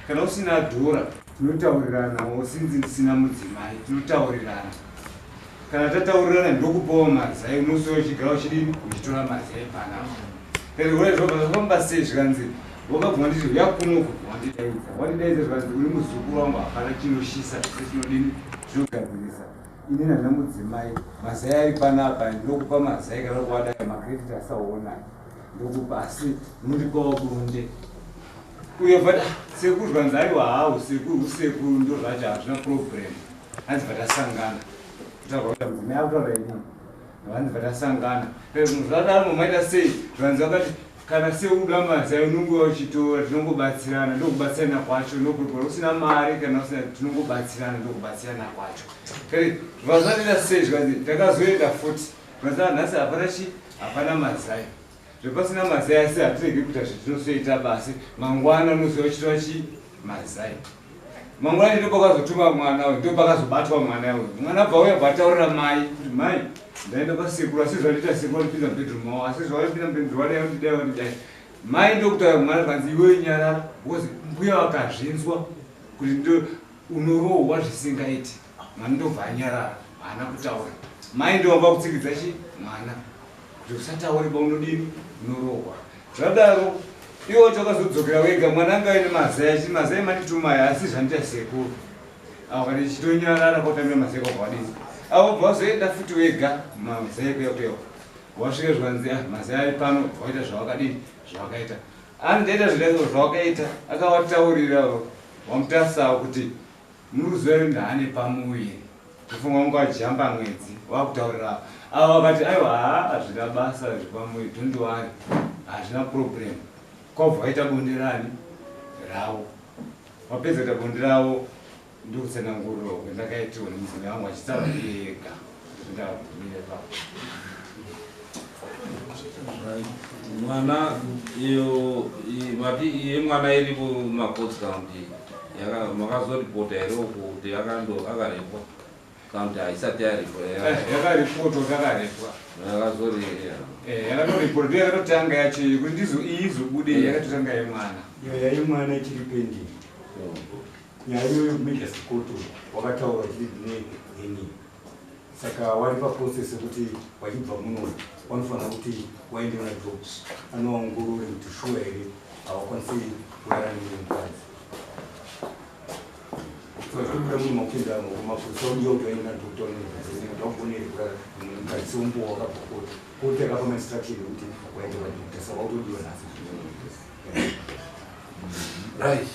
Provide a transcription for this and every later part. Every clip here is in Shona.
kana usina dhora tinotaurirana usinzi ndisina mudzimai tinotaurirana kana tataurirana ndokupawo mazai unosowa chigaro chidini uchitora mazai panapa kana uri zvobva sei zvikanzi wakabva nditi yakuno wandidaidza wandidaidza zvikanzi uri muzukuru wangu hapana chinoshisa sechinodini zvinogadzirisa ini nana mudzimai mazai ari panapa ndinokupa mazai kana kuwadai makrediti asaona ndokupa asi unondipawo bonde uye but sekuru zvanzi aiwa hawo sekuru ndo zvacho hazvina problem hanzi vatasangana kutaura mudzimai akutaura inini vanzi vatasangana zvadaro mumaita sei zvanzi vakati kana seuda mazai unonge uchitora tinongobatsirana ndokubatsirana kwacho nokuti usina mari kana usina tinongobatsirana ndokubatsirana kwacho kare zvazvanoita sei zvikanzi ndakazoenda futi zvanzi nhasi hapana mazai zvepasina mazai asi hatirege kuita zvetinosoita basi mangwana unoziva chitora mazai mangwana ndopakazotuma mwana uyu ndopakazobatwa mwana uyu mwana bva uya bvataurira mai kuti mai ndaenda kwasekuru asi zvanoita sekuru vanopinda mubedroom wavo asi zvavanopinda mubedroom wadai mai ndokutaura mwana kanzi iwe nyarara because mbuya vakazvinzwa kuti ndo unorohwa zvisingaiti mwana ndobva anyarara haana kutaura mai ndovamba kutsikidza mwana kuti usatauriba unodini unorohwa zvadaro iwo chakazodzokera wega mwana anga aine mazai manditumaya asi zvandiita sekuru avo kana chitonyarara kotamira mazai kwakwadini avo bva vazoenda futi wega mazai kuyakuya wasvika zvanzi mazai ari pano waita zvawakadini zvawakaita andaita zvidaidzo zvawakaita akavataurira wamutasawo kuti muruziva rindahane pamuwiri kufunga wangu ajamba mwedzi wakutaurira avo vakati aiwa hazvina basa zvepamuwiri tondiwari hazvina problem kwabva waita bonde rani ravo wapedza kuita bonde ravo ndokutsanangurira kwendakaitiwa nemudzimai wangu achitsaura ega zvindabvumire papo mwana iyo mati iye mwana iri kumacots county makazoripota here uku kuti akarepwa kaunti haisati yarepwa yakaripotwa kakarepwa yakatoripota ndo yakatotanga yacho kuti izobude yakatotanga yemwana iyo yaimwana ichiri pending nyaya iyoyo kumejasikoto wakataura chidini saka wari paprocess yekuti wachibva muno wanofanira kuti waende una drops anoongorore kuti shuwa here hawakwanisi kurara nemwe mukadzi tokuda munhu makupinda kumapurisa udiya kuti waenda dokta wakuonere kurara nemwe mukadzi sombowa wakabva koti koti akapa mainstruction yekuti waende kwadokta saka utodiwa nhasi right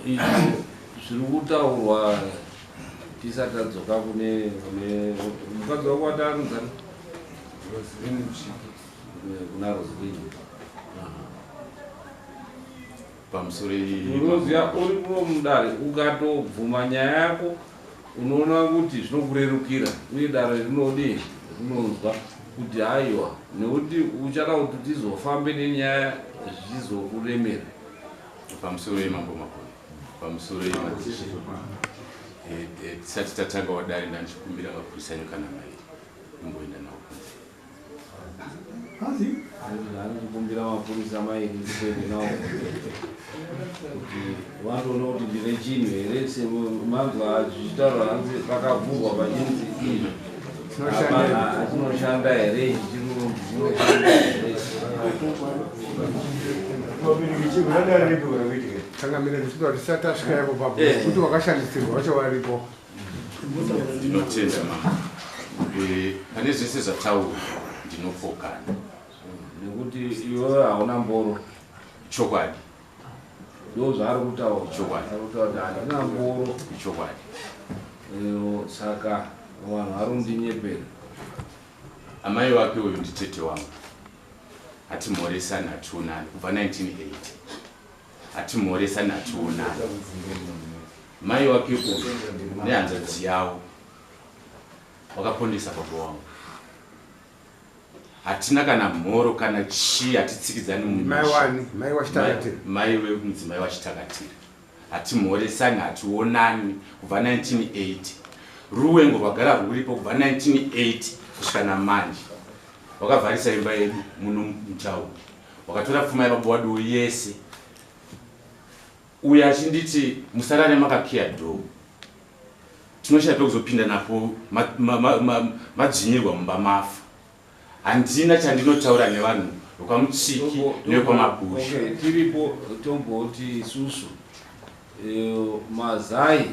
izvo zviri kutaurwa tisati tadzoka kune mukadzi wako wataanuzana kuna Roslyn pamusoro unoziva uri kuno mudare ukatobvuma nyaya yako unoona kuti zvinokurerukira uye dare rinodii rinonzwa kuti haiwa nekuti uchada kuti tizofambe nenyaya zvizokuremera pamusoro yemambo makuru pamusoro yemadhishini tisati tatanga wadare ndandichikumbira mapurisa nyuka namairi imboenda nawo ndikumbira mapurisa mairi ndikuende nawo kuti vandoona kuti ndine chinhu here semanzwa zvichitaurwa hanzi pakavhurwa pachinzi izvo achinoshanda here chinoshanda here tangamira ndichida kuti tisati tasvika yapo papo kuti wakashandisirwa wacho varipo ndinotenda mama pane zvese zvataurwa ndinofokana nekuti iwewe hauna mboro chokwadi ndo zvaari kutaura chokwadi kuti handina mboro chokwadi saka vanhu vari kundinyepera amai wake uyu nditete wangu hatimhoresani hatiunani kubva 1980 hatimhoresani hatiunani mai wake uyu nehanzvadzi yavo wakapondesa baba wangu hatina kana mhoro kana chii hatitsikidzani mai wemudzimai wachitakatira hatimhoresani hationani kubva 1980 ruwengo rwagara rwuripo kubva 1980 kusvika namanje wakavharisa imba yedu muno mutaundi wakatora pfuma yababa wadu yese uyu achinditi musarare makakiya dho tinoshaya pekuzopinda napo madzvinyirwa mumba mafa. Handina chandinotaura nevanhu vekwamuchiki nevekwamabushi. Tiripo tomboti isusu mazai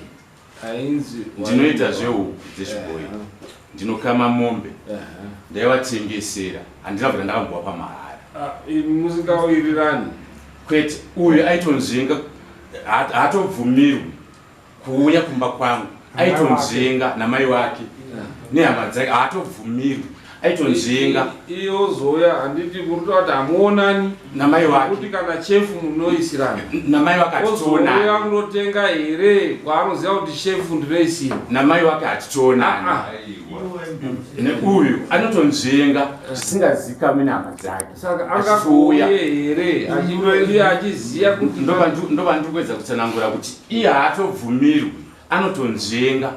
ainzi ndinoita zvehuku dzechibhoyi, ndinokama mombe, ndaivatengesera, handina kuti ndakambowa pamahara. Musingawirirani kwete, uyu aitonzvenga, haatobvumirwi kuuya kumba kwangu, aitonzvenga namai wake nehama dzake, haatobvumirwi, aitonzvenga iyo zoya handiti kurutoti hamuonani namai wake, kuti kana chefu munoisirana namai wake hatitoonani, ozoya kunotenga here kwaanoziva kuti chefu ndinoisira namai wake hatitoonani. Neuyu anotonzvenga zvisingazikamwi nehama dzake, saka angakouye here iye achiziva kuti ndova ndikuedza kutsanangura kuti iye haatobvumirwi, anotonzvenga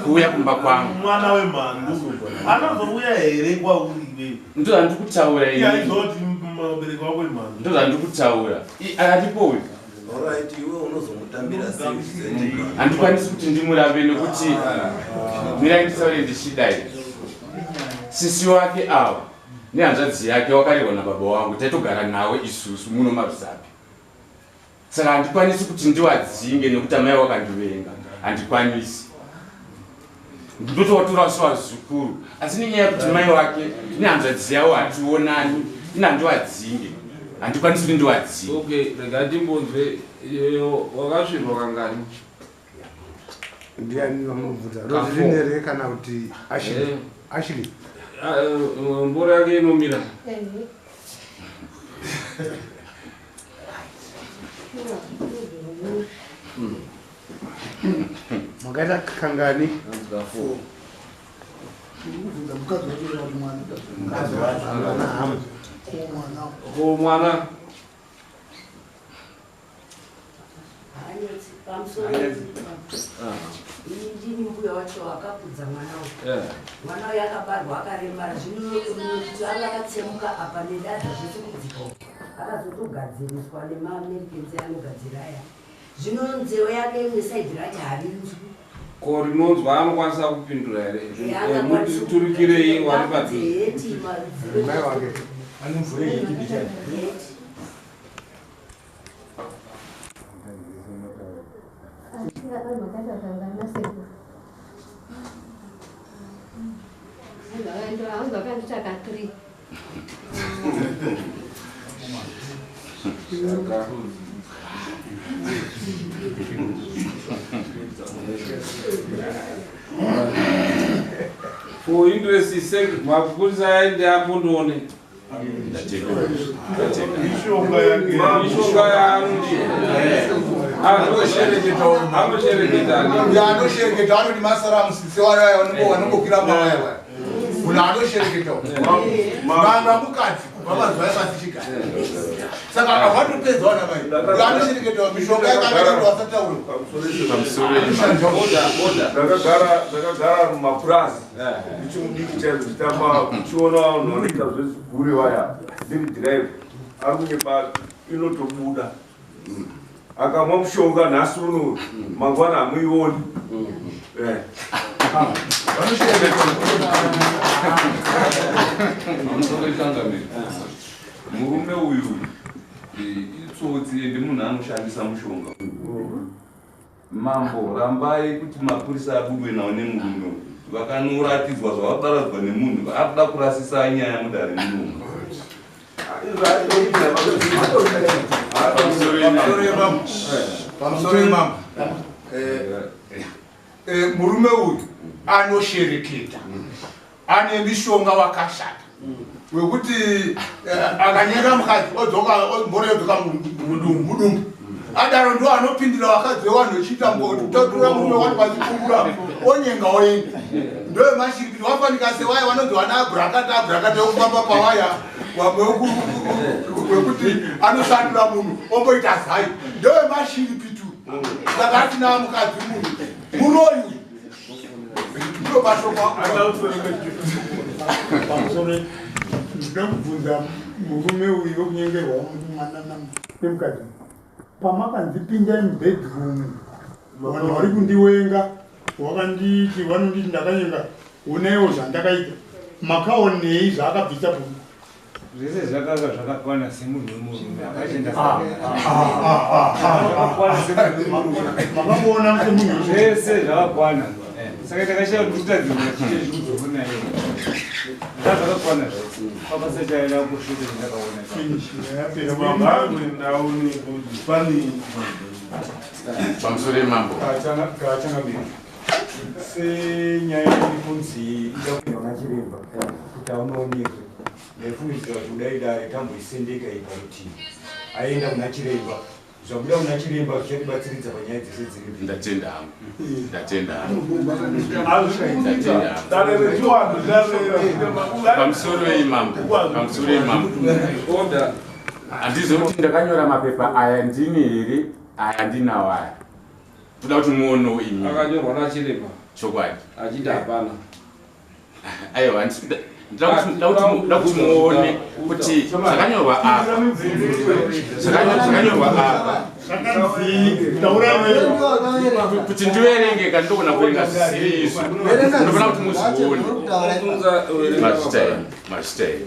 kuuya kumba kwangu. Mwana wemhandu anozouya here kwauri? Ndo handikutaura ini, aizoti mubereki wako wemhandu, ndo handikutaura aripoyo. Handikwanisi kuti ndimurave nekuti mirai nditaure ndichidai. Sisi wake ava nehanzvadzi yake wakarehwa nababa wangu, taitogara nawe isusu muno Marusapi. Saka handikwanisi kuti ndiwadzinge nekuti amai wakandivenga, handikwanisi. Ndotovatora sevazukuru, asi nenyaya yekuti mai wake nehanzvadzi yavo hationani, ina ndiwadzinge, handikwanisi kuti ndiwadzinge. Okay, rega timbonzwe wakasvirwa kangani? Ndiani vamunobvudza rozirinere kana kuti Ashley? Mbora yake inomira Makaita kangani? mwana ndini mbuya wacho akakudza mwana uyu akabarwa akaremara zvino anga akatsemuka apa nedadha zvese kudzika akazotogadziriswa nemaamericans anogadzira aya zvino nzeo yake nesaidhi racho harinzwi ko rinonzwa anokwanisa kupindura here mutiturikirei wari padheti mai wake anomvura ichipi chai for interest sake mapurisa aende ambondone mishonga yake yaanoti anoshereketa anoti masara musisi wanongokwira mawaya munhu anoshereketawo manga mukadzi kubva mazuva epasichigara saka awatopedzawo namai anoshereketawo mishonga yakangaati wasataura ndakagara mumapurazi ndichimudiki chaizvo chitamba uchiona vanhu vanoita zvezigure vaya ndiri dhiraivha ari kunyeba inotobuda akamwa mushonga nhasi uno mangwana hamuioni murume uyu itsotsi ende munhu anoshandisa mushonga mambo rambai kuti mapurisa abudwe nawo nemurume uyu vakanyoratidzwa zvavaparadzwa nemunhu akuda kurasisa nyaya mudare nemunhu pamusoro imamo murume uyu anoshereketa ane mishonga wakashata wekuti akanyenga mukadzi odzoka mbora yodzoka mudumbu adaro ndo anopindira wakadzi wevanhu vechiita totura murume wati pazikumbura onyenga oenda ndoye mashirikiti wafanika sewaya vanonzi vana abhurakata yokufamba pawaya wamwe wekuti anoshandura munhu omboita zai ndoye mashiripitu saka atina mukadzi munhu muroyu ndo mashoko ndinokubvunza murume uyu wokunyengerwa nemukadzi pamakanzipinda mubedroom vanhu vari kundiwenga wakanditi vanonditi ndakanyenga unewo zvandakaita makaonei zvaakabvisa bhuku zvese zvakanga zvakakwana semunhu wemurume makaona semunhu zvese zvakakwana saka takashaya kuti titadzira chii zvikuzokunaye zvakakwana zvose pabasa chaida kushuta ndakaona pamusoro yemambo kachangamira senyaya yekunzi ida kuenda kuna chiremba kuti aonoonekwe ndaifungidzira kuti kudaidai tamboisendeka iparutivi aenda kuna chiremba zvabuda kuna chiremba zvichatibatsiridza panyaya dzese dziri ndatenda hangu pamusoro yemambo handizo kuti ndakanyora mapepa aya ndini here aya ndinawo aya toda kuti muonewo imi akanyorwa nachiremba chokwadi achiti hapana aiwa ndida kuti muone kuti zvakanyorwa apa kuti ndiverenge kana ndogona kuverenga zvisiri izvo ndofana kuti muzione machitaini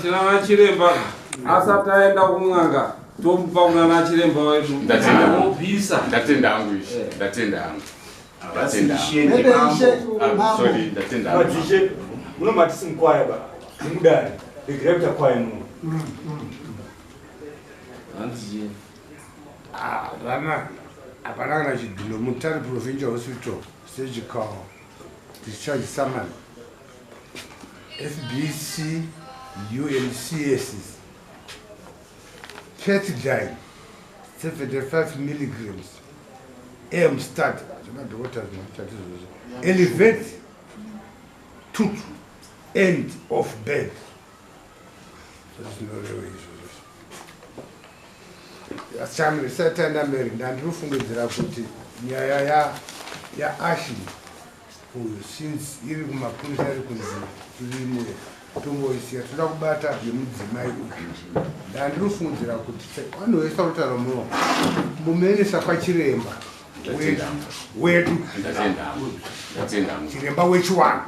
tinana chiremba asati aenda kumwanga tomupa kunana chiremba wedu ndopisa ndatenda hangu izvi ndatenda hangu madzishe munomatisi mukwaya ba mudare regirekta kwaya muno rana hapana kana chidhulo mutare provincial hospital surgical discharge summary FBC UNCS Petidine 75 milligrams Amstad elevate tooth end of bed. Ashamri satanda meri ndandirufungidzira kuti nyaya yaAshli uyu since iri kumapurisa ari kunzi irimo tongoisiya toda kubata yemudzimai uyu ndandirufungidzira kuti vanoisa rutaro muno mumenesa kwachiremba wedu chiremba wechiwana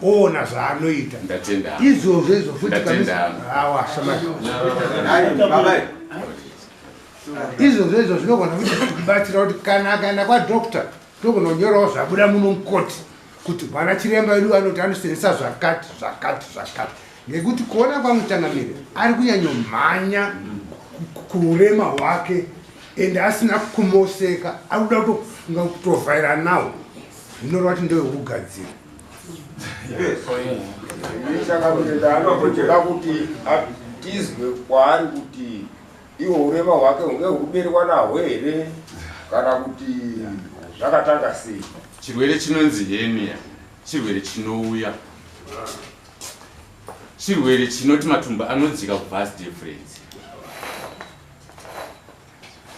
oona zvaanoita izvozvo izvo izvozvo izvo zvinogona kutibatsira kuti kana akaenda kwadokta togona kunyorawo zvabuda muno mukoti kuti vana chiremba vedu vanoti anosenzesa zvakati ngekuti kuona kwamutangamiri ari kunyanyomhanya kurema hwake ende asina kumoseka ari kuda kutovhaira nawo zvinoreva kuti ndewekugadzira ndanotochera kuti atizwe kwaari kuti iwo urema hwake hunge hukuberekwa nahwo here kana kuti zvakatanga sei. chirwere chinonzi henia chirwere chinouya chirwere chinoti matumbu anodzika kuvas difference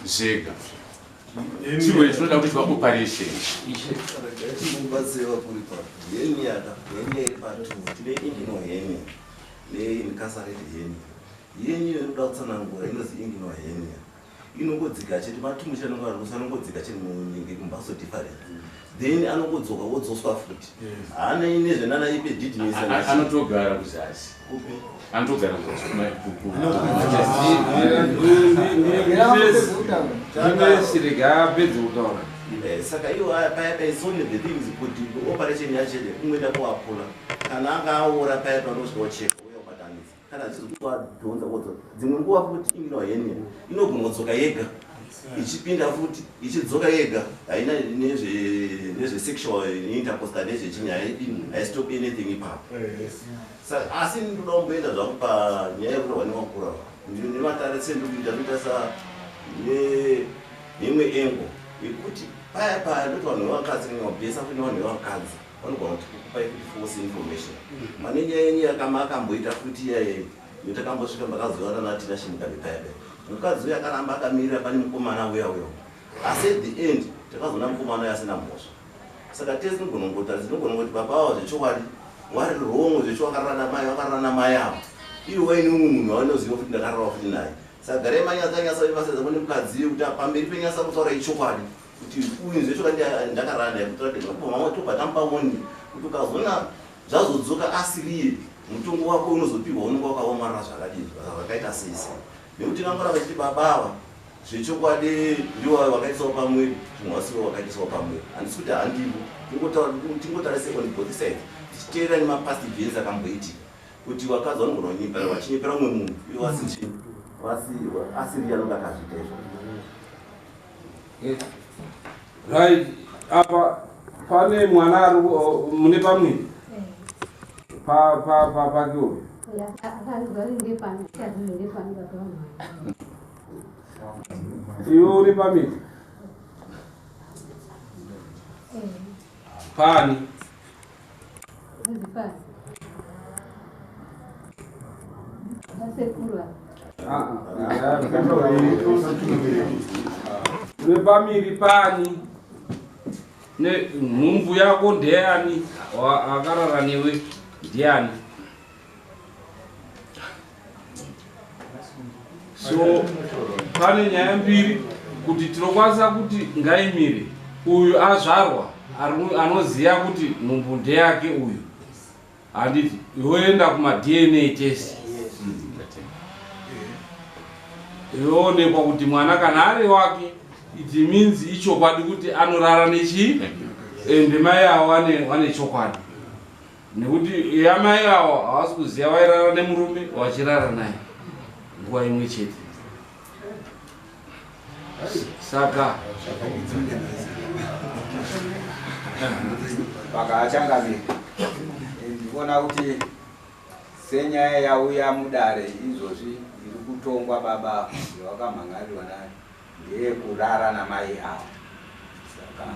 zvega chirwere chinoda kuitwa operation chimubatsira kuri henia iri patumbu tine inginohenia neincarcerated henia yenyu inoda kutsanangura inozi inginohenia inongodzika chete matumbu chanongoarusa anongodzika chete munyenge kumbatso difference then anongodzoka wodzoswa futi haana inezvenana ipedidimisa anotogara kuzasi anotogara saka iwo paya paisone the things kuti operation yachede kumwenda kuwapula kana anga aora paya panosvika wocheka uyobatanisa kana zvizokuadhonza wodzoka dzimwe nguva futi inginohenia inogona kudzoka yega ichipinda futi ichidzoka yega haina nezvesexual intercourse kana nezvechinyaya haistop anything ipapo asi ndoda kumboenda zvaku panyaya yekurwa newakura nematare sendikuita noita sa nemwe engo yekuti paya paya ndoti vanhu vevakadzi nemabhesa futi nevanhu vevakadzi vanogona kuti kupai kuti false information manenyaya yenyu akamboita futi yotakambosvika mbakazovana natina shimukabe paya paya mukadzi uyo akaramba akamirira pane mukomana uya asi at the end takazona mukomana uyo asina mhosva saka tese tinogona ngoti baba avo zvechokwadi wari wrong zvecho wakarara namai avo iwe waine umwe munhu wanoziva kuti ndakarara futi naye saka garai manyasa vaseza mune mukadzi kuti pamberi penyasa kutaura ichokwadi kuti uyu zvecho ndakarara naye kutoba tampaoni kuti ukazona zvazodzoka asiriye mutongo wako unozopihwa unenge wakaomarara zvakadii zvakaita sese nekuti nangora vachiti babava zvechokwadi ndiwo wakaisawo pamwiri zvimwe wasiwo wakaitisawo pamwiri handisi kuti handivo tingotariseko both sides tichiteera nemapast events akamboitika kuti wakadzi vanogona wachinyepera umwe munhu iwe asiriya anonga akazvita izvo right apa pane mwana ari mune pamwiri pakewo iwe uri pamiri pani uri pamiri pani nhumbu yako ndeyani akarara newe ndiani so pane nyaya mbiri kuti tinokwanisa kuti ngaimire uyu azvarwa anoziva kuti nhumbu ndeyake uyu handiti yoenda kuma-DNA test yoonekwa kuti mwana kana ari wake it means ichokwadi kuti anorara nechi ende mai avo wane chokwadi nekuti yamai avo havasi kuziva vairara nemurume vachirara naye nguva imwe chete saka vakachangamira ndikuona kuti senyaya yauya mudare izvozvi iri kutongwa baba yavakamhangarirwa nayo ndeyekurara namai avo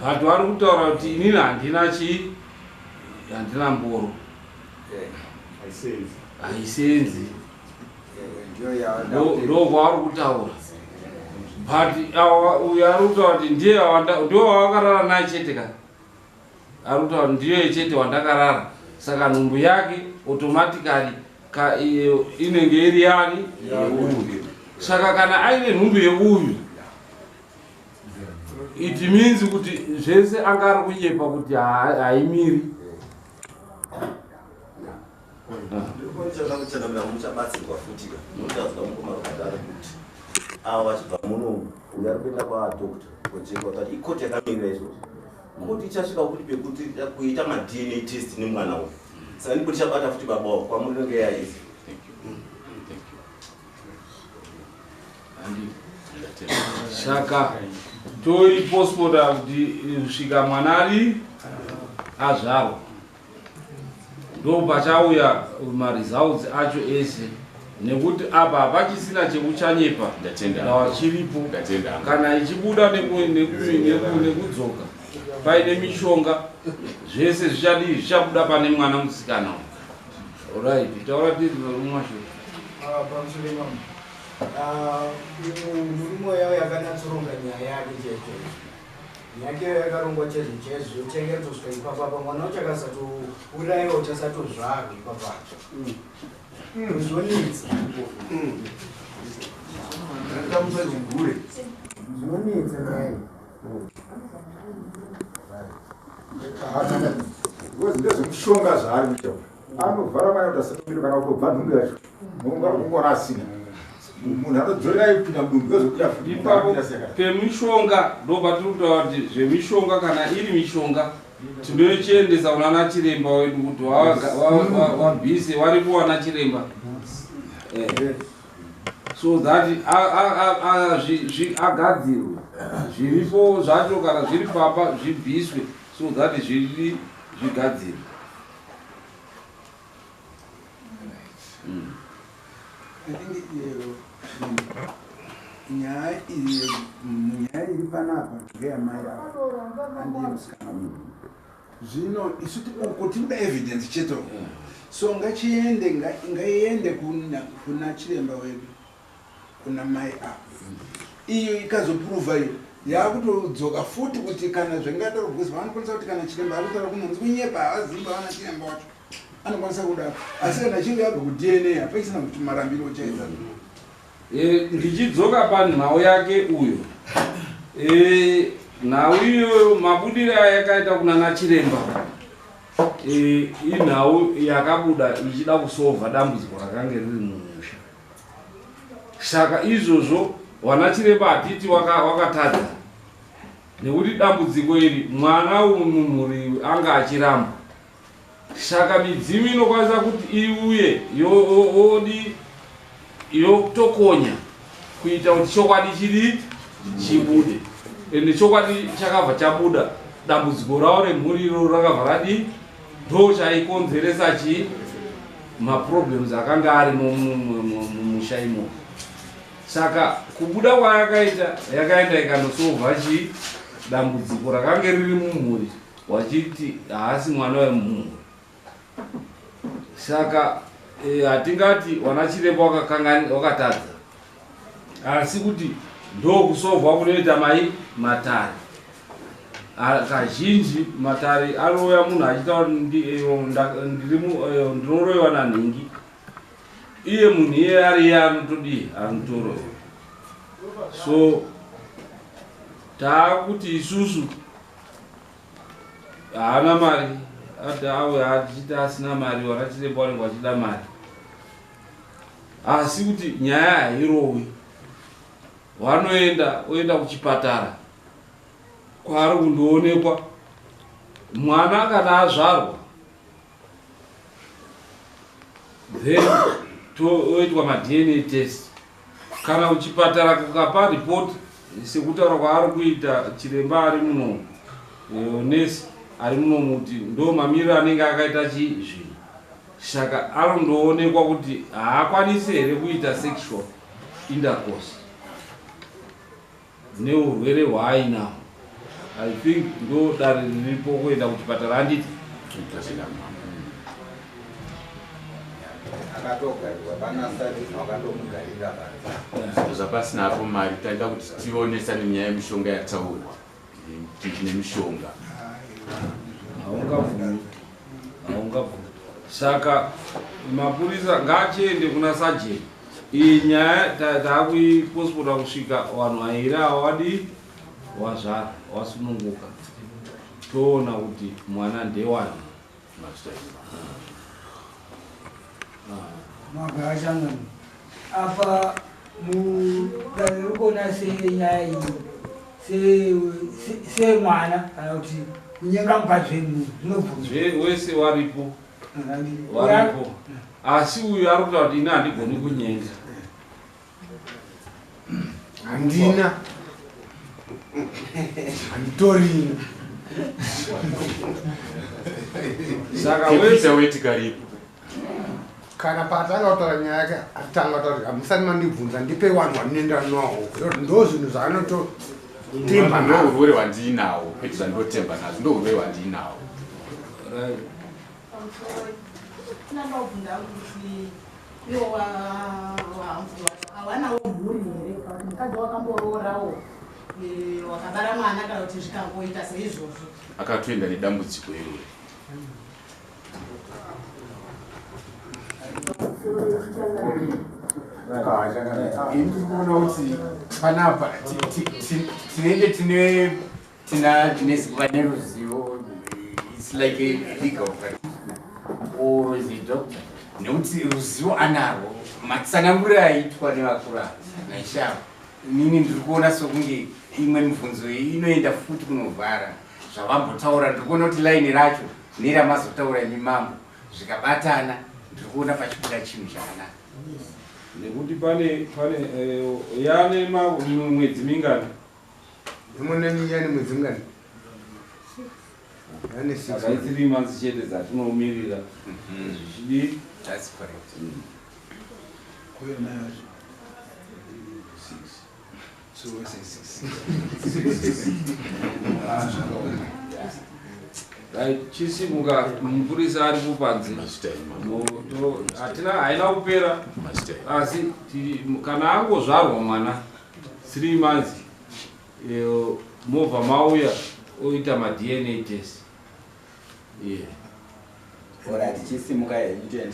but vari kutaura kuti inini handina chii handina mboro haisenzi ndo kwavari kutaura but uyu ari kutaura kuti ndiyo wavakarara naye chete ka ari kutaura ndiyo chete wandakarara saka nhumbu yake automatically inenge iri yani yeuyu saka kana aine nhumbu yeuyu it means kuti zvese anga ari kunyepa kuti haimiri muchabatsirwa futi mutazwa mukomarokadara kuti ava vachibva muno uyu ari kuenda kwadokta kojekwa kuti ikoti yakamirira izvozvo koti ichasvika kuti pekuti kuita ma-DNA test nemwana uyu saka ndipo tichabata futi baba wavo kwamurinenge yaisi saka toipospota kuti kusvika mwana ari azvarwa ndo pachauya maresults acho ese nekuti apa hapachisina chekuchanyepa ndawachiripo kana ichibuda nekudzoka paine mishonga zvese zvichadii zvichabuda pane mwana musikana right taura tiri rumwasho murume yavo yakanyatsoronga nyaya yake chete nyake yakarongwa chezvo chochengetoswa ipapapa mwana ucho akasatourayiwa uchasatozvarwa ipapacho zvonitsa zvinonitsa nyaya ndezvemushonga zvaari kuita anovhara mwana kuti asatomira kana kutobva nhungu yacho kungora asina munhu anodzorera ipinda mudumbu yozokuya pemishonga ndo patiri kutaura kuti zvemishonga kana iri mishonga tinochiendesa kunana chiremba wedu kuti wabhise wari kuwana chiremba so that agadzirwe zviripo zvacho kana zviri papa zvibviswe so that zviri zvigadzirwe nyaya iri panapa ngeyamai andiyemusikana munhu zvino isu kuti kuda evidence cheto so ngaiende kuna chiremba wedu kuna mai avo iyo ikazopruvha iyo yakutodzoka futi kuti kana zvingadaro because vanokwanisa kuti kana chiremba ari kutaura kunonzi kunyepa havazimba vana chiremba wacho anokwanisa kudaro asi kana achinge abva kudna apaisina kuti marambiro chaedza ndichidzoka panhau yake uyo nhau iyoyo mabudiro ayakaita kunana chiremba inhau yakabuda ichida kusovha dambudziko rakanga riri mumusha. Saka izvozvo wana chiremba hatiti wakatadza nekuti dambudziko iri mwana umumhuri anga achiramba. Saka midzimu inokwanisa kuti iuye yotokonya kuita kuti chokwadi chiri chibude. Ende chokwadi chakabva chabuda dambudziko ravo remhuri iro rakabva radi ndo chaikonzeresa maproblems akanga ari mumusha imomo. Saka kubuda kwayakaita yakaenda ikanosovha dambudziko rakanga riri mumhuri wachiti haasi mwana wemumhuri. Saka hatingati wana chiremba wakatadza asi kuti ndo kusovhwa kunoita matare. Kazhinji matare anoya munhu achitaura ndinoroyiwa nanhingi iye munhu iye ariye anotoroyiwa. So taakuti isusu haana mari ati auya atichiti asina mari wana chiremba wanenge wachida mari asi kuti nyaya hairowi. Wanoenda oenda kuchipatara kwaari kundoonekwa mwana kana azvarwa then oitwa madna test. Kana kuchipatara kukapa report sekutaura kwaari kuita chiremba ari muno nesi ari muno muti ndo mamiriro anenge akaita zvinhu. Saka anondoonekwa kuti haakwanisi here kuita sexual intercourse neurwere hwaainaho. I think ndo dare riripo kuenda kuchipatara handiti zvapasina apo mari taida kuti tionesa nenyaya yemishonga yataurwa nemishonga haungabvumi. Saka mapurisa ngaachiende kuna sajeni. Iyi nyaya taakuipospota kusvika vanhu vairi awadi wazvara wasununguka toona kuti mwana ndewani. Magashangani apa mudarikona senyaya iyi semwana kana kuti kunyenga mukadzi wenyu zvinobvunza wese waripo asi uyu ari kutaura kuti ine handigoni kunyenga handina handitorina. Saka wese wetikaripo kana patanga kutaura nyaya yake atanga kutaura hamusani mandibvunza ndipe vanhu vanoenda nawo ndo zvinhu zvaanototemba ndo urwere hwandiinawo kwete zvandotemba nazvo ndo urwere hwandiinawo. Tinandobvunza kuti iwo hawanawo mhuri here kana kuti mukadzi wakambororawo wakabara mwana kana kuti zvikangoita seizvozvo akatoenda nedambudziko iroro. Ndikuona kuti panapa tinenge tinanesi vane ruzivo. It's like a legal or is it doctor? Nekuti ruzivo anarwo matsananguriro aitwa nevakuru naishava nini ndiri kuona sokunge imwe mibvunzo iyi inoenda futi kunovhara zvavambotaura. Ndiri kuona kuti laini racho neramazotaura nemambo zvikabatana ndiri kuona pachikuda chinhu chakanaka nekuti pane yane mwedzi mingani imoneniyani mwedzi mingani saka 3 months chete dzatinomirira zvichidii. That's correct. So we say 6. Chisimuka mupurisa ari kupanze haina kupera asi kana angozvarwa mwana 3 months movha mauya oita madna test. ora tichisimuka 10